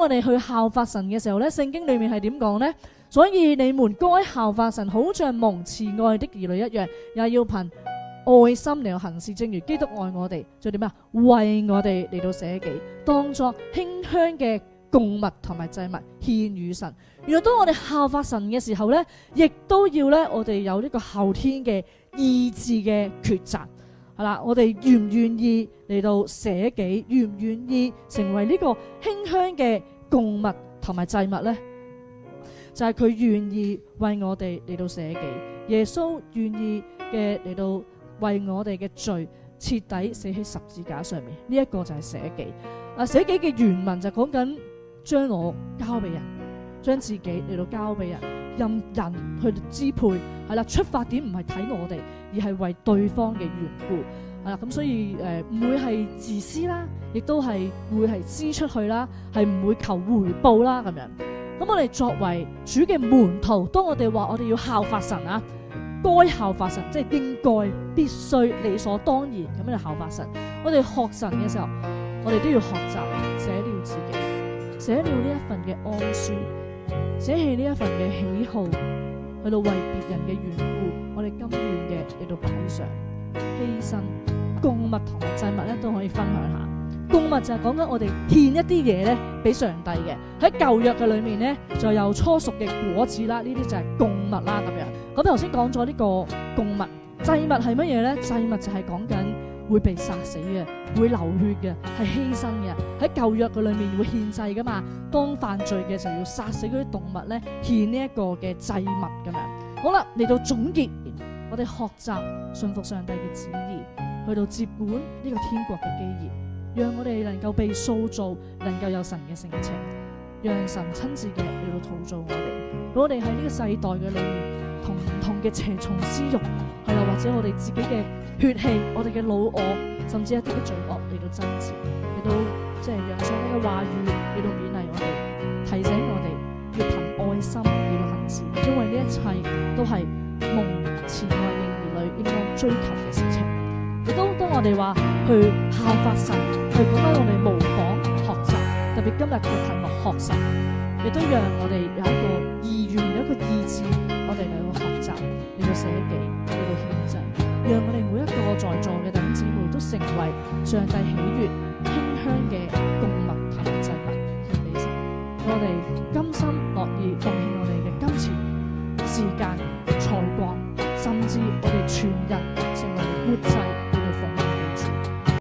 我哋去效法神嘅時候咧，聖經裏面係點講呢？所以你們該效法神，好像蒙慈愛的兒女一樣，也要憑愛心嚟到行事，正如基督愛我哋，就點啊？為我哋嚟到捨己，當作馨香嘅供物同埋祭物獻與神。原來當我哋效法神嘅時候呢，亦都要呢，我哋有呢個後天嘅意志嘅抉擇，係啦，我哋願唔願意嚟到捨己，願唔願意成為呢個馨香嘅供物同埋祭物呢？就係佢願意為我哋嚟到捨己，耶穌願意嘅嚟到為我哋嘅罪徹底死喺十字架上面，呢一個就係捨己。捨己嘅原文就講緊將我交俾人，將自己嚟到交俾人，任人去支配，係啦，出發點唔係睇我哋，而係為對方嘅緣故，係啦，咁所以唔會係自私啦，亦都係會係支出去啦，係唔會求回報啦咁樣。咁我哋作為主嘅門徒，當我哋話我哋要效法神啊，該效法神，即係應該、必須、理所當然咁樣去效法神。我哋學神嘅時候，我哋都要學習捨了自己，捨了呢一份嘅安舒，捨棄呢一份嘅喜好，去到為別人嘅緣故，我哋甘願嘅嚟到擺上犧牲，供物同埋祭物咧都可以分享下。供物就係講緊我哋獻一啲嘢咧俾上帝嘅。喺舊約嘅裏面咧就有初熟嘅果子啦，呢啲就係供物啦咁樣。咁頭先講咗呢個供物，祭物係乜嘢咧？祭物就係講緊會被殺死嘅，會流血嘅，係犧牲嘅。喺舊約嘅裏面會獻祭噶嘛，當犯罪嘅時候要殺死嗰啲動物咧，獻呢一個嘅祭物咁樣。好啦，嚟到總結，我哋學習順服上帝嘅旨意，去到接管呢個天國嘅基業。讓我哋能夠被塑造，能夠有神嘅性情，讓神親自嘅嚟到陶造我哋。俾我哋喺呢個世代嘅裏面，同唔同嘅邪從私欲，係啦，或者我哋自己嘅血氣，我哋嘅老我，甚至一啲嘅罪惡嚟到爭戰，嚟到即係讓上帝嘅話語嚟到勉勵我哋，提醒我哋要憑愛心嚟到行事，因為呢一切都係蒙慈愛嘅兒女應該追求嘅事情。亦都當我哋話去效法神，去講緊我哋模仿學習，特別今日嘅題目學神，亦都讓我哋有一個意願，有一個意志，我哋嚟到學習，嚟到捨己，嚟到獻祭，讓我哋每一個在座嘅弟兄姊妹都成為上帝喜悅馨香嘅供物同埋祭物獻俾神。我哋甘心樂意放棄我哋嘅金錢、時間、才幹，甚至我哋全人成為活祭。